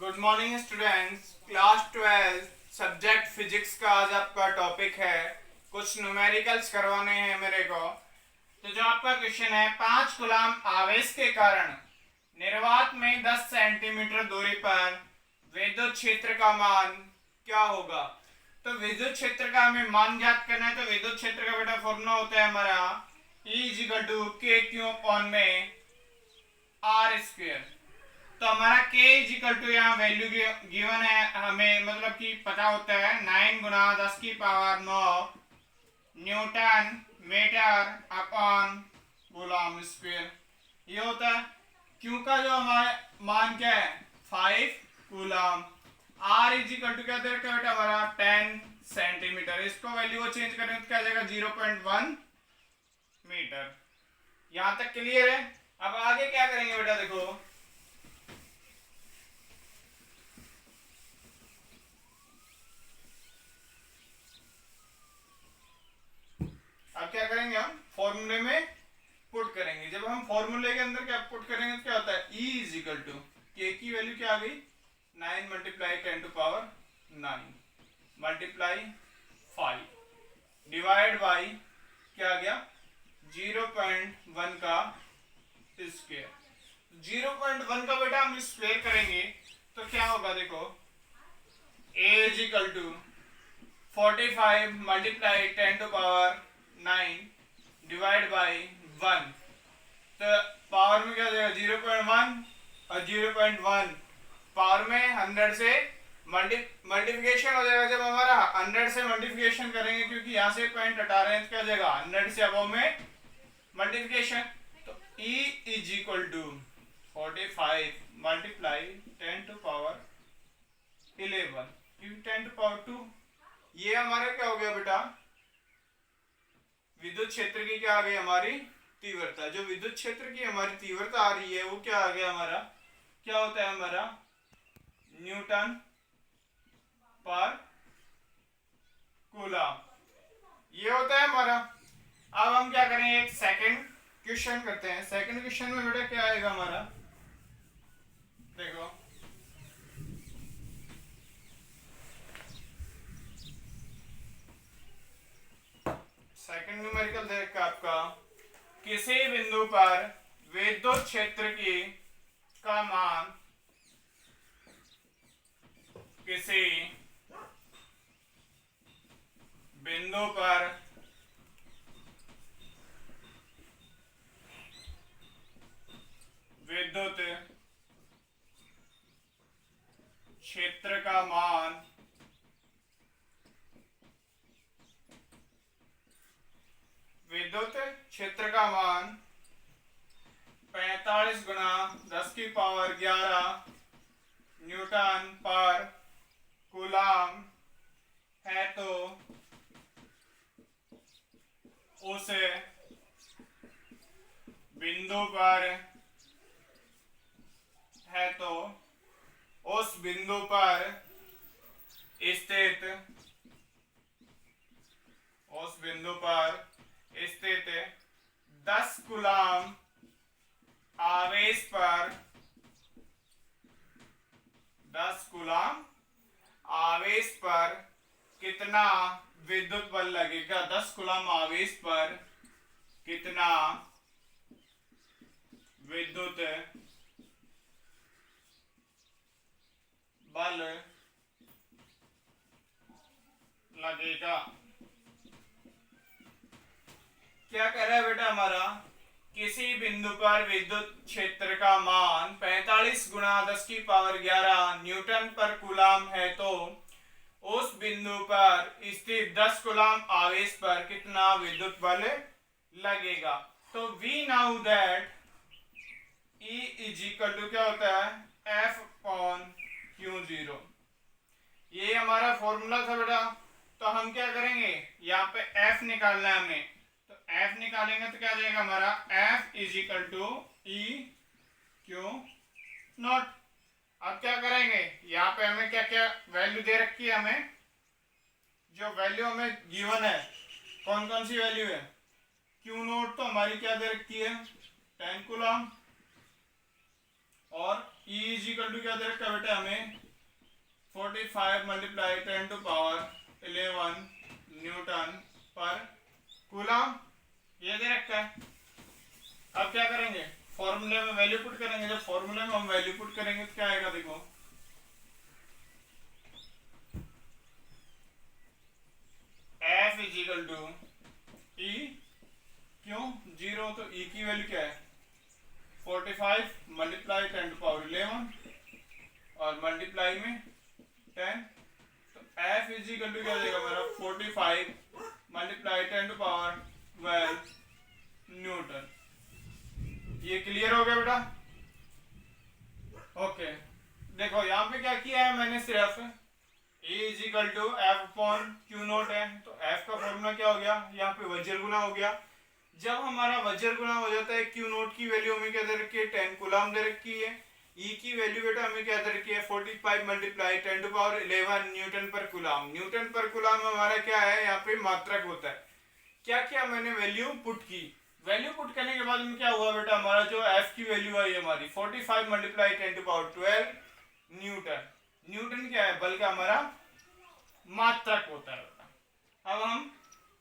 Good morning students. Class 12 subject physics का आज आपका टॉपिक है। कुछ न्यूमेरिकल्स करवाने हैं मेरे को। तो जो आपका क्वेश्चन है, 5 कूलम आवेश के कारण निर्वात में 10 सेंटीमीटर दूरी पर विद्युत क्षेत्र का मान क्या होगा। तो विद्युत क्षेत्र का हमें मान ज्ञात करना है। तो विद्युत क्षेत्र का बेटा फॉर्मूला होता है हमारा E इक्वल टू के क्यू अपॉन में आर स्क्वायर। तो हमारा k इज इक्वल टू यहाँ वैल्यू गिवन है हमें, मतलब कि पता होता है 9 गुना 10 की power 9 newton metre upon coulomb square. ये होता है q का जो हमारा मान क्या है 5 coulomb. r is equal to क्या दे रखा है बेटा हमारा 10 सेंटीमीटर। इसको वैल्यू को चेंज करें तो क्या आ जाएगा 0.1 मीटर। यहां तक क्लियर है। अब आगे क्या करेंगे बेटा, देखो अब क्या करेंगे, हम फॉर्मूले में पुट करेंगे। जब हम फॉर्मूले के अंदर क्या पुट करेंगे तो क्या होता है E इज इक्वल टू के की वैल्यू क्या आ गई 9 multiply 10 to power 9 multiply 5 divide by क्या आ गया 0.1 का स्क्वायर। 0.1 का बेटा हम स्क्वायर करेंगे तो क्या होगा, देखो A is equal to 45 multiply 10 to power 9 divide by 1। तो पावर में क्या हो जाएगा 0.1 और 0.1 पावर में 100 से मल्टीप्लिकेशन हो जाएगा। जब हमारा 100 से मल्टीप्लिकेशन करेंगे, क्योंकि यहाँ से पॉइंट हटा रहे हैं, तो क्या हो जाएगा 100 से अबव में मल्टीप्लिकेशन। तो E is equal to 45 multiply 10 to power 11 क्योंकि 10 टू पावर 2। ये हमारा क्या हो गया बेटा विद्युत क्षेत्र की क्या आ गई हमारी तीव्रता। जो विद्युत क्षेत्र की हमारी तीव्रता आ रही है वो क्या आ गया हमारा, क्या होता है हमारा न्यूटन पर कूलम। ये होता है हमारा। अब हम क्या करें, एक सेकंड क्वेश्चन करते हैं। सेकंड क्वेश्चन में बेटा क्या आएगा हमारा, देखो सेकंड न्यूमेरिकल देखा आपका, किसी बिंदु पर विद्युत क्षेत्र की का मान किसी बिंदु पर विद्युत क्षेत्र का मान विद्युत क्षेत्र का मान 45 गुना 10 की पावर 11 न्यूटन पर कूलम है। तो उस बिंदु पर है, तो उस बिंदु पर स्थित 10 कूलम आवेश पर 10 कूलम आवेश पर कितना विद्युत बल लगेगा। 10 कूलम आवेश पर कितना विद्युत बल लगेगा। क्या कह रहा है बेटा हमारा, किसी बिंदु पर विद्युत क्षेत्र का मान 45 गुना 10 की पावर 11 न्यूटन पर कूलम है। तो उस बिंदु पर स्थित 10 कूलम आवेश पर कितना विद्युत बल लगेगा। तो we now that E is equal to क्या होता है F अपॉन Q0। ये हमारा फॉर्मूला था बेटा। तो हम क्या करेंगे, यहाँ पे F निकालना है हमें। तो F निकालेंगे तो क्या आ जाएगा हमारा F is equal to E Q naught. अब क्या करेंगे, यहाँ पे हमें क्या क्या वैल्यू दे रखी है, हमें जो वैल्यू हमें गिवन है कौन कौन सी वैल्यू है। Q नोट तो हमारी क्या दे रखी है 10 कूलम और E इज इक्वल टू क्या दे रखा है बेटा हमें 45 मल्टीप्लाई 10 टू पावर 11 न्यूटन पर कूलम, ये दे रखा है। अब क्या करेंगे, फॉर्मूले में वैल्यू पुट करेंगे। जब फॉर्मूले में हम वैल्यू पुट करेंगे तो क्या आएगा, देखो F इज इक्वल टू ई, क्यों 0, तो E की वैल्यू क्या है 45 मल्टीप्लाई 10 टू पावर 11 और मल्टीप्लाई में 10, तो F इज इक्वल टू क्या देगा मेरा 45 मल्टीप्लाई 10 टू पावर 12 न्यूटन। ये क्लियर हो गया बेटा? ओके, देखो यहाँ पे क्या किया है मैंने, सिर्फ E is equal to F upon Q naught है, तो F का फॉर्मूला क्या हो गया, यहाँ पे वज्र गुना हो गया। जब हमारा वज्र गुना हो जाता है, क्यू नोट की वैल्यू हमें क्या दे रखी है 10 कूलम दे रखी है, E की वैल्यू बेटा हमें क्या दे रखी है 45 मल्टीप्लाई 10 टू पावर 11 न्यूटन पर कूलम। न्यूटन पर कूलम हमारा क्या है, यहाँ पे मात्रक होता है। क्या क्या मैंने वैल्यू पुट की, वैल्यू पुट करने के बाद में क्या हुआ बेटा, हमारा जो F की वैल्यू आई हमारी 45 multiply 10 to power 12 newton. Newton क्या है, बल का हमारा मात्रक होता है बेटा। अब हम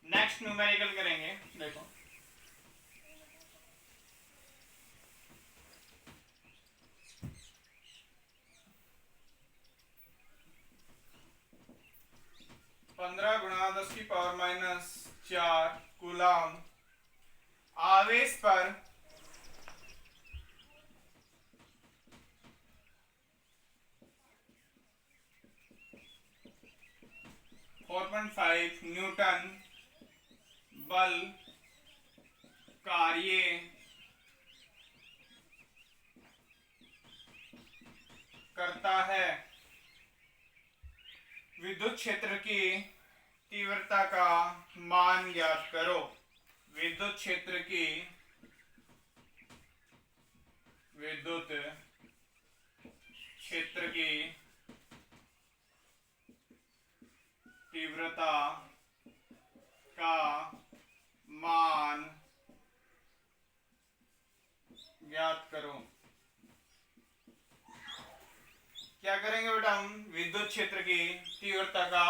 नेक्स्ट न्यूमेरिकल करेंगे। देखो पंद्रह गुणा 10 की पावर माइनस 4 कूलम आवेश पर 4.5 न्यूटन बल कार्य करता है। विद्युत क्षेत्र की तीव्रता का मान ज्ञात करो। विद्युत क्षेत्र की तीव्रता का मान ज्ञात करो। क्या करेंगे बेटा, हम विद्युत क्षेत्र की तीव्रता का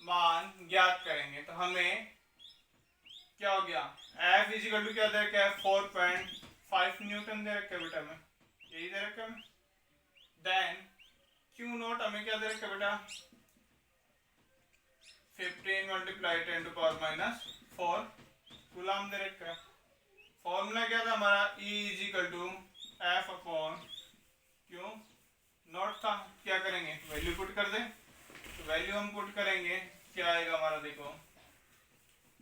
मान ज्ञात करेंगे। तो हमें क्या हो गया, F इज इक्वल टू क्या दे रखा है 4.5 न्यूटन दे रखा है बेटा, हमें यही दे रखा है। देन Q नोट हमें क्या दे रखा है बेटा 15 multiply 10 to power minus 4 coulomb दे रखा है। फॉर्मूला क्या था हमारा, E is equal to F upon Q note था। क्या करेंगे, वैल्यू पुट कर दे। तो वैल्यू हम पुट करेंगे, क्या आएगा हमारा, देखो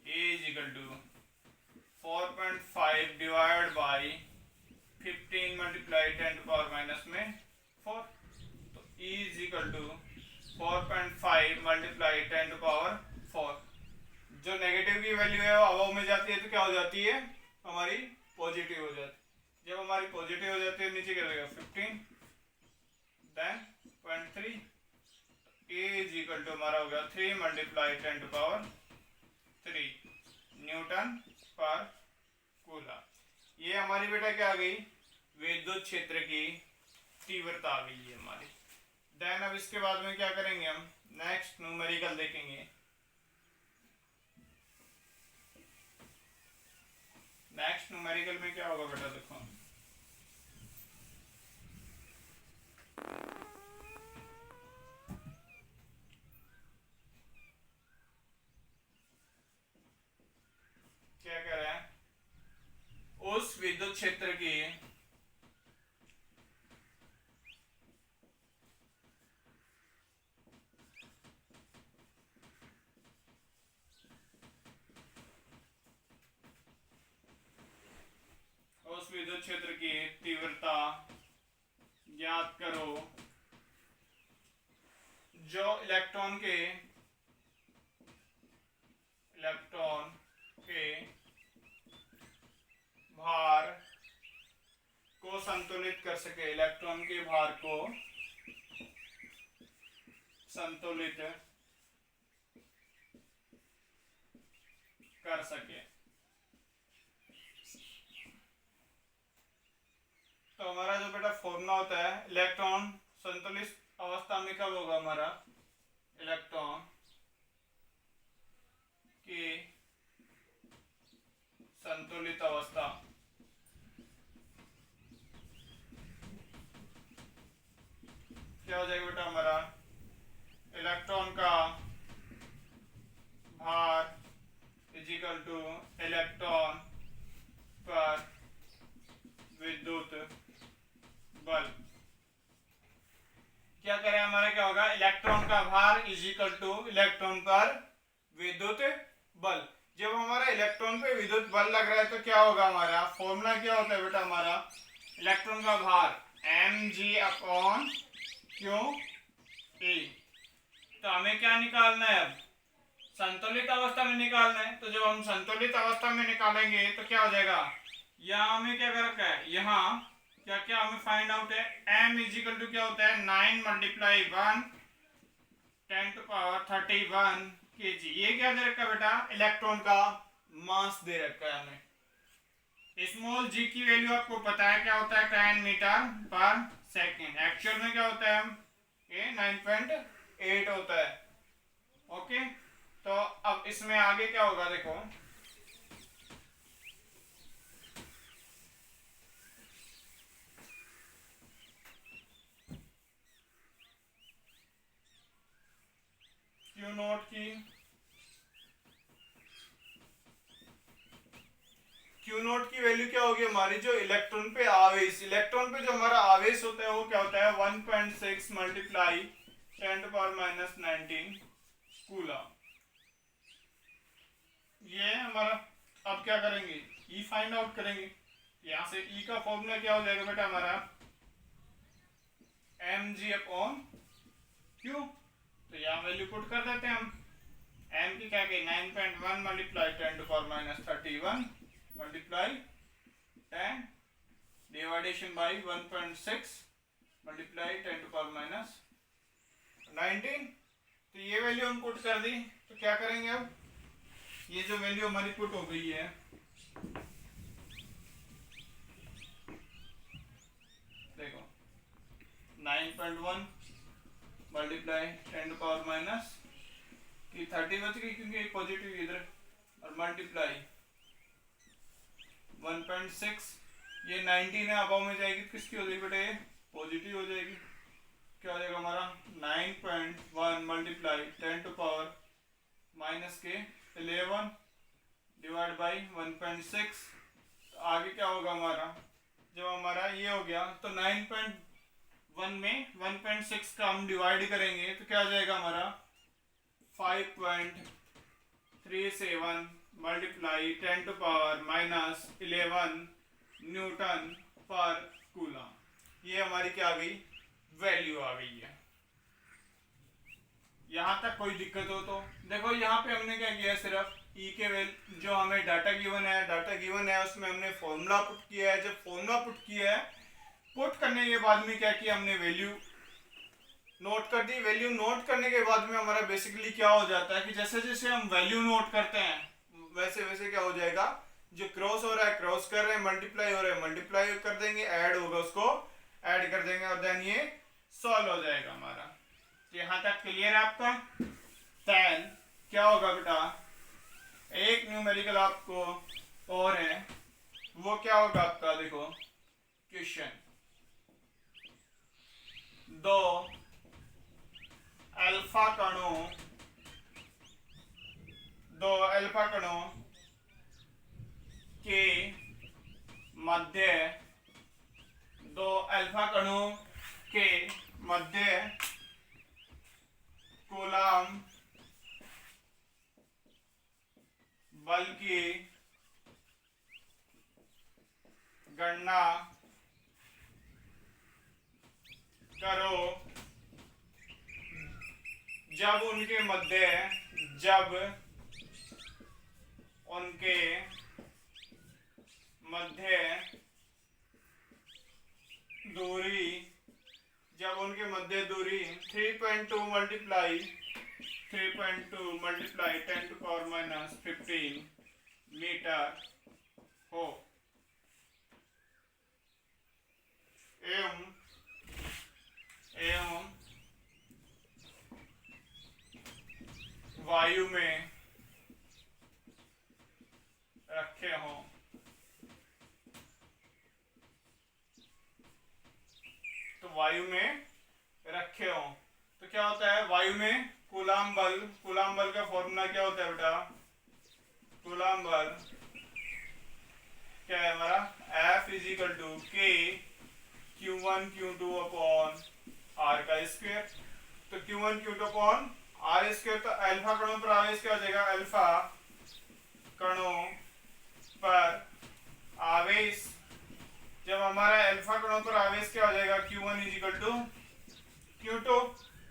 A is equal to 4.5 divide by 15 multiply 10 to power minus में 4, तो E is equal to 4.5 multiply 10 to power 4। जो नेगेटिव की वैल्यू है वो अबव में जाती है तो क्या हो जाती है, हमारी पॉजिटिव हो जाती है। जब हमारी पॉजिटिव हो जाती है नीचे क्या रहेगा 15 than 0.3, A is equal to हमारा हो गया 3 मल्टीप्लाई 10 टू पावर 3 न्यूटन पर कूलम। ये हमारी बेटा क्या आ गई, विद्युत क्षेत्र की तीव्रता आ गई है हमारी। देन अब इसके बाद में क्या करेंगे, हम नेक्स्ट न्यूमेरिकल देखेंगे। नेक्स्ट न्यूमेरिकल में क्या होगा बेटा, देखो क्या कह रहे हैं, उस विद्युत क्षेत्र की विद्युत क्षेत्र की तीव्रता ज्ञात करो जो इलेक्ट्रॉन के भार को संतुलित कर सके। इलेक्ट्रॉन के भार को संतुलित कर सके। तो हमारा जो बेटा फॉर्मूला होता है इलेक्ट्रॉन संतुलित अवस्था में कब होगा हमारा, इलेक्ट्रॉन की संतुलित अवस्था क्या हो जाएगा बेटा हमारा, इलेक्ट्रॉन का भार इजिकल टू इलेक्ट्रॉन पर विद्युत बल। क्या करें हमारा, क्या होगा, इलेक्ट्रॉन का भार इजिकल टू इलेक्ट्रॉन पर विद्युत बल। जब हमारा इलेक्ट्रॉन पे विद्युत बल लग रहा है तो क्या होगा हमारा, फॉर्मूला क्या होता है बेटा हमारा, इलेक्ट्रॉन का भार mg/q_E। तो हमें क्या निकालना है, अब संतुलित अवस्था में निकालना है। तो जब हम संतुलित अवस्था में निकालेंगे तो क्या हो जाएगा, यहाँ हमें क्या कर रखा है, यहाँ क्या क्या हमें फाइंड आउट है, m इजिकल टू क्या होता है 9 × 1 10⁻31 kg। ये क्या दे रखा है बेटा, इलेक्ट्रॉन का मास दे रखा है हमें। स्मॉल g की वैल्यू आपको पता है क्या होता है, 10 मीटर/सेकेंड। एक्चुअल में क्या होता है, ये 9.8 होता है। ओके, तो अब इसमें आगे क्या होगा, देखो क्यू नोट की वैल्यू क्या होगी हमारी, जो इलेक्ट्रॉन पे आवेश, इलेक्ट्रॉन पे जो हमारा आवेश होता है वो क्या होता है 1.6 × 10⁻19 कूलम। ये हमारा, अब क्या करेंगे, ई फाइंड आउट करेंगे। यहां से ई का फॉर्मूला क्या हो जाएगा बेटा हमारा, mg/q। तो यहाँ वैल्यू पुट कर देते हैं हम, m की क्या कही 9.1 × 10⁻31 मल्टीप्लाई 10 डिवाइडेशन बाई 1.6 मल्टीप्लाई 10⁻19। तो ये वैल्यू हम पुट कर दी। तो क्या करेंगे अब, ये जो वैल्यू हमारी पुट हो गई है, देखो 9.1 मल्टीप्लाई 10⁻, कि 30 बच गई क्योंकि पॉजिटिव इधर, और मल्टीप्लाई 1.6, ये 19 है, अबाव में जाएगी तो किसकी हो जाएगी बेटा, ये पॉजिटिव हो जाएगी। क्या हो जाएगा हमारा 9.1 मल्टीप्लाई 10⁻11 डिवाइड बाई 1.6। तो आगे क्या होगा हमारा, जब हमारा ये हो गया तो 9.1 में 1.6 का हम डिवाइड करेंगे तो क्या हो जाएगा हमारा 5.37 मल्टीप्लाई 10⁻11 न्यूटन पर कूलम। ये हमारी क्या आ गई, वैल्यू आ गई है। यहां तक कोई दिक्कत हो तो देखो, यहाँ पे हमने क्या किया, सिर्फ ई के जो हमें डाटा गिवन है उसमें हमने फॉर्मूला पुट किया है। जब फॉर्मूला पुट किया है, पुट करने के बाद में क्या किया हमने, वैल्यू नोट कर दी। वैल्यू नोट करने के बाद में हमारा बेसिकली क्या हो जाता है कि जैसे जैसे हम वैल्यू नोट करते हैं वैसे वैसे क्या हो जाएगा, जो क्रॉस हो रहा है क्रॉस कर रहे हैं, मल्टीप्लाई हो रहा है मल्टीप्लाई कर देंगे, ऐड होगा उसको ऐड कर देंगे, और देन ये सॉल्व हो जाएगा हमारा। यहाँ तक क्लियर है आपका। देन क्या होगा बेटा, एक न्यूमेरिकल आपको और है, वो क्या होगा आपका, देखो क्वेश्चन, दो अल्फा कणों के मध्य, दो अल्फा कणों के मध्य कूलम बल की गणना करो जब उनके मध्य दूरी 3.2 मल्टीप्लाई 10⁻15 मीटर हो, एवं वायु में रखे हों, तो वायु में रखे हों तो क्या होता है, वायु में कूलाम बल का फॉर्मूला क्या होता है बेटा, कूलाम बल क्या है हमारा, F is equal to K Q1 Q2 upon R का स्क्वायर। तो Q1 Q2 upon R square, तो अल्फा कणों पर आवेश क्या हो जाएगा, अल्फा कणों पर आवेश, जब हमारा अल्फा कणों पर आवेश क्या हो जाएगा, Q1 is equal to Q2,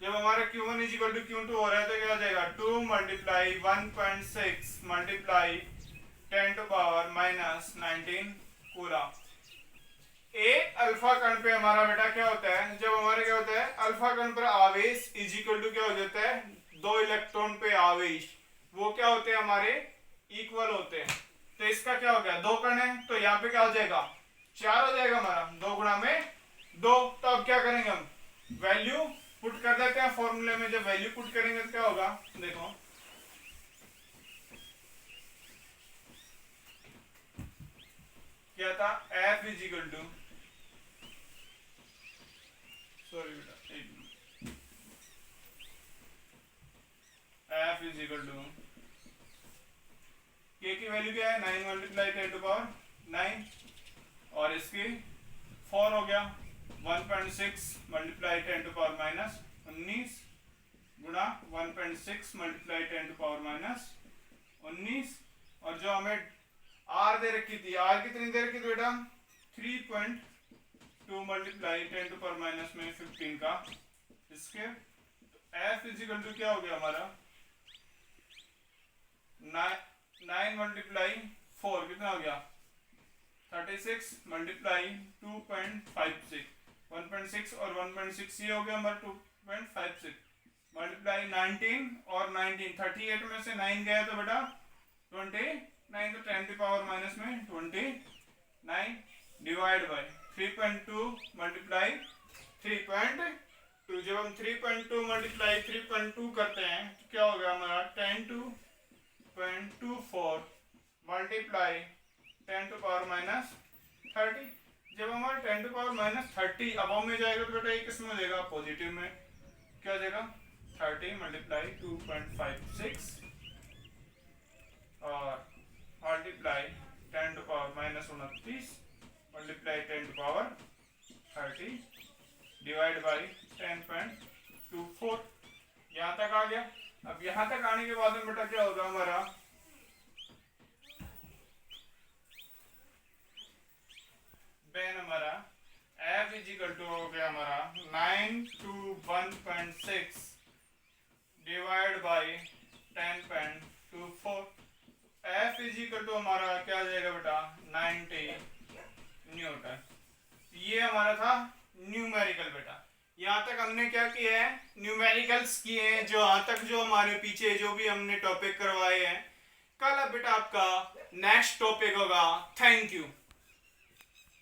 जब हमारा Q1 is equal to Q2 हो रहा है तो क्या हो जाएगा, 2 multiply 1.6 multiply 10 to power minus 19 coulomb. एक अल्फा कण पे हमारा बेटा क्या होता है, जब हमारा क्या होता है, अल्फा कण पर आवेश इज इक्वल टू क्या हो जाता है, 2 इलेक्ट्रॉन पे आवेश, वो क्या होते हैं हमारे इक्वल होते हैं। तो इसका क्या हो गया, 2 कण है तो यहाँ पे क्या हो जाएगा, 4 हो जाएगा हमारा, 2 गुणा में 2। तो अब क्या करेंगे, हम वैल्यू पुट कर देते हैं फॉर्मूले में। जब वैल्यू पुट करेंगे तो क्या होगा, देखो क्या था, F is equal to, sorry बेटा एक minute, F is equal to K की वैल्यू क्या है, 9 मल्टीप्लाई 10 टू पावर 9 और इसकी 4 हो गया, 1.6 मल्टीप्लाई 10 टू पावर माइनस 19 गुणा 1.6 मल्टीप्लाई 10 टू पावर माइनस 19, और जो हमें R दे रखी थी, R कितनी दे रखी थी बेटा, 3.2 मल्टीप्लाई 10 टू पावर माइनस में 15 का square. F is equal to क्या हो गया हमारा, 9 मल्टीप्लाई 4 कितना हो गया, 36 मल्टीप्लाई 2.56, 1.6 और 1.6 ये हो गया हमारा 2.56 मल्टीप्लाई 19 और 19, 38 में से 9 गया तो बेटा 29, तो 10 की पावर माइनस में 29 डिवाइड बाय 3.2 मल्टीप्लाई 3.2। जब हम 3.2 मल्टीप्लाई 3.2 करते हैं तो क्या होगा हमारा, 10.24 मल्टीप्लाई 10 टू पावर माइनस 30। जब हमारा 10 टू पावर माइनस 30 अबव में जाएगा तो बेटा ये किस में हो जाएगा, पॉजिटिव में, क्या हो जाएगा 30 मल्टीप्लाई 2.56 और multiply 10 to power minus 29 multiply 10 to power 30 divide by 10.24। यहाँ तक आ गया। अब यहाँ तक आने के बाद में बेटा क्या होगा हमारा, बेन हमारा F इज इक्वल टू हो गया हमारा 9 to 1.6 divide by 10.24। F is equal to हमारा क्या आ जाएगा बेटा, 90 न्यूटन। ये हमारा था न्यूमेरिकल बेटा। यहाँ तक हमने क्या किया है, न्यूमेरिकल्स किए हैं, जो यहाँ तक जो हमारे पीछे जो भी हमने टॉपिक करवाए हैं। कल अब बेटा आपका नेक्स्ट टॉपिक होगा। Thank you.